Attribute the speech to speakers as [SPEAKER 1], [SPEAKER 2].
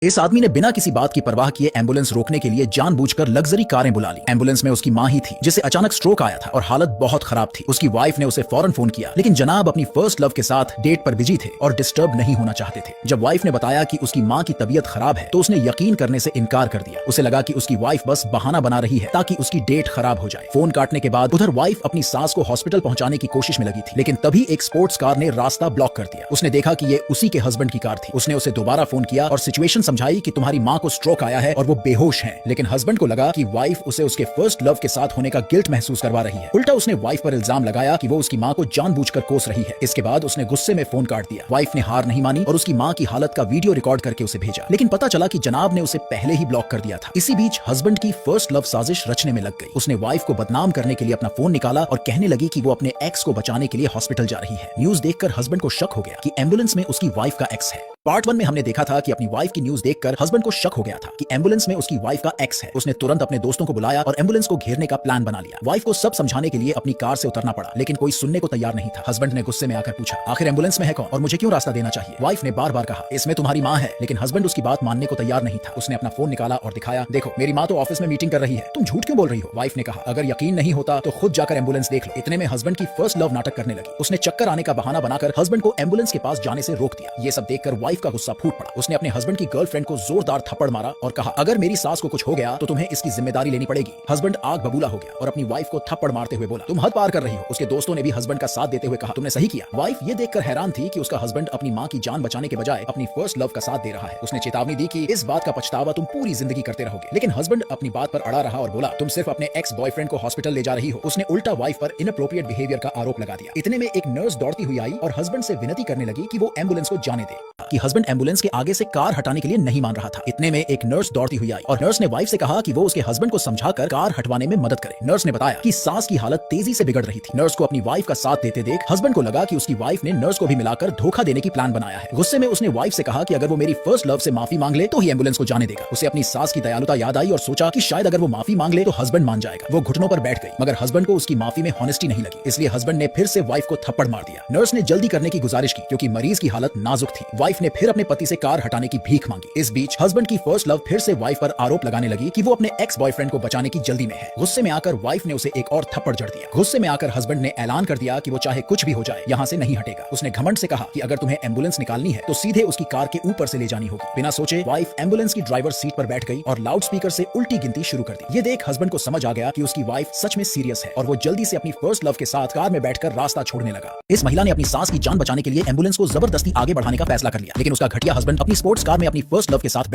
[SPEAKER 1] इस आदमी ने बिना किसी बात की परवाह किए एम्बुलेंस रोकने के लिए जानबूझकर लग्जरी कारें बुला ली। एम्बुलेंस में उसकी मां ही थी जिसे अचानक स्ट्रोक आया था और हालत बहुत खराब थी। उसकी वाइफ ने उसे फौरन फोन किया, लेकिन जनाब अपनी फर्स्ट लव के साथ डेट पर बिजी थे और डिस्टर्ब नहीं होना चाहते थे। जब वाइफ ने बताया कि उसकी मां की तबीयत खराब है तो उसने यकीन करने से इनकार कर दिया। उसे लगा कि उसकी वाइफ बस बहाना बना रही है ताकि उसकी डेट खराब हो जाए। फोन काटने के बाद उधर वाइफ अपनी सास को हॉस्पिटल पहुंचाने की कोशिश में लगी थी, लेकिन तभी एक स्पोर्ट्स कार ने रास्ता ब्लॉक कर दिया। उसने देखा कि ये उसी के हस्बैंड की कार थी। उसने उसे दोबारा फोन किया और सिचुएशन समझाई कि तुम्हारी मां को स्ट्रोक आया है और वो बेहोश हैं। लेकिन हस्बैंड को लगा कि वाइफ उसे उसके फर्स्ट लव के साथ होने का गिल्ट महसूस करवा रही है। उल्टा उसने वाइफ पर इल्जाम लगाया कि वो उसकी मां को जानबूझकर कोस रही है। इसके बाद उसने गुस्से में फोन काट दिया। वाइफ ने हार नहीं मानी और उसकी मां की हालत का वीडियो रिकॉर्ड करके उसे भेजा, लेकिन पता चला कि जनाब ने उसे पहले ही ब्लॉक कर दिया था। इसी बीच हस्बैंड की फर्स्ट लव साजिश रचने में लग गई। उसने वाइफ को बदनाम करने के लिए अपना फोन निकाला और कहने लगी कि वो अपने एक्स को बचाने के लिए हॉस्पिटल जा रही है। न्यूज देखकर हस्बैंड को शक हो गया कि एम्बुलेंस में उसकी वाइफ का एक्स है। पार्ट 1 में हमने देखा था कि अपनी वाइफ की न्यूज देखकर हस्बैंड को शक हो गया था कि एम्बुलेंस में उसकी वाइफ का एक्स है। उसने तुरंत अपने दोस्तों को बुलाया और एम्बुलेंस को घेरने का प्लान बना लिया। वाइफ को सब समझाने के लिए अपनी कार से उतरना पड़ा, लेकिन कोई सुनने को तैयार नहीं था। हस्बैंड ने गुस्से में आकर पूछा, आखिर एम्बुलेंस में है कौन और मुझे क्यों रास्ता देना चाहिए? वाइफ ने बार बार कहा, इसमें तुम्हारी मां है, लेकिन हस्बैंड उसकी बात मानने को तैयार नहीं था। उसने अपना फोन निकाला और दिखाया, देखो मेरी मां तो ऑफिस में मीटिंग कर रही है, तुम झूठ क्यों बोल रही हो? वाइफ ने कहा, अगर यकीन नहीं होता तो खुद जाकर एम्बुलेंस देख लो। इतने में हस्बैंड की फर्स्ट लव नाटक करने लगी। उसने चक्कर आने का बहाना बनाकर हस्बैंड को एम्बुलेंस के पास जाने से रोक दिया। ये सब देखकर वाइफ का गुस्सा फूट पड़ा। उसने अपने हस्बैंड की गर्लफ्रेंड को जोरदार थप्पड़ मारा और कहा, अगर मेरी सास को कुछ हो गया तो तुम्हें इसकी जिम्मेदारी लेनी पड़ेगी। हस्बैंड आग बबूला हो गया और अपनी वाइफ को थप्पड़ मारते हुए बोला, तुम हद पार कर रही हो। उसके दोस्तों ने भी हस्बैंड का साथ देते हुए कहा, तुमने सही किया। वाइफ ये देखकर हैरान थी कि उसका हस्बैंड अपनी मां की जान बचाने के बजाय अपनी फर्स्ट लव का साथ दे रहा है। उसने चेतावनी दी कि इस बात का पछतावा तुम पूरी जिंदगी करते रहोगे, लेकिन हस्बैंड अपनी बात पर अड़ा रहा और बोला, तुम सिर्फ अपने एक्स बॉयफ्रेंड को हॉस्पिटल ले जा रही हो। उसने उल्टा वाइफ पर इनअप्रोप्रिएट बिहेवियर का आरोप लगा दिया। इतने में एक नर्स दौड़ती हुई आई और हस्बैंड से विनती करने लगी कि वो एम्बुलेंस को जाने दे, कि हस्बैंड एम्बुलेंस के आगे से कार हटाने के लिए नहीं मान रहा था। इतने में एक नर्स दौड़ती हुई आई और नर्स ने वाइफ से कहा कि वो उसके हस्बैंड को समझाकर कार हटवाने में मदद करे। नर्स ने बताया कि सास की हालत तेजी से बिगड़ रही थी। नर्स को अपनी वाइफ का साथ देते देख हस्बैंड को लगा कि उसकी वाइफ ने नर्स को भी मिलाकर धोखा देने की प्लान बनाया है। गुस्से में उसने वाइफ से कहा कि अगर वो मेरी फर्स्ट लव से माफी मांग ले तो ही एम्बुलेंस को जाने देगा। उसे अपनी सास की दयालुता याद आई और सोचा कि शायद अगर वो माफी मांग ले तो हस्बैंड मान जाएगा। वो घुटनों पर बैठ गई, मगर हस्बैंड को उसकी माफी में हॉनेस्टी नहीं लगी, इसलिए हस्बैंड ने फिर से वाइफ को थप्पड़ मार दिया। नर्स ने जल्दी करने की गुजारिश की क्योंकि मरीज की हालत नाजुक थी। वाइफ ने फिर अपने पति से कार हटाने की भीख मांगी। इस बीच हस्बैंड की फर्स्ट लव फिर से वाइफ पर आरोप लगाने लगी कि वो अपने एक्स बॉयफ्रेंड को बचाने की जल्दी में है। गुस्से में आकर वाइफ ने उसे एक और थप्पड़ जड़ दिया। गुस्से में आकर हस्बैंड ने ऐलान कर दिया कि वो चाहे कुछ भी हो जाए यहाँ से नहीं हटेगा। उसने घमंड से कहा कि अगर तुम्हें एम्बुलेंस निकालनी है तो सीधे उसकी कार के ऊपर से ले जानी होगी। बिना सोचे वाइफ एम्बुलेंस की ड्राइवर सीट पर बैठ गई और लाउड स्पीकर से उल्टी गिनती शुरू कर दी। ये देख हस्बैंड को समझ आ गया कि उसकी वाइफ सच में सीरियस है और वो जल्दी से अपनी फर्स्ट लव के साथ कार में बैठकर रास्ता छोड़ने लगा। इस महिला ने अपनी सास की जान बचाने के लिए एम्बुलेंस को जबरदस्ती आगे बढ़ाने का फैसला कर लिया, लेकिन उसका घटिया हस्बैंड अपनी स्पोर्ट्स कार में अपनी फर्स्ट लव के साथ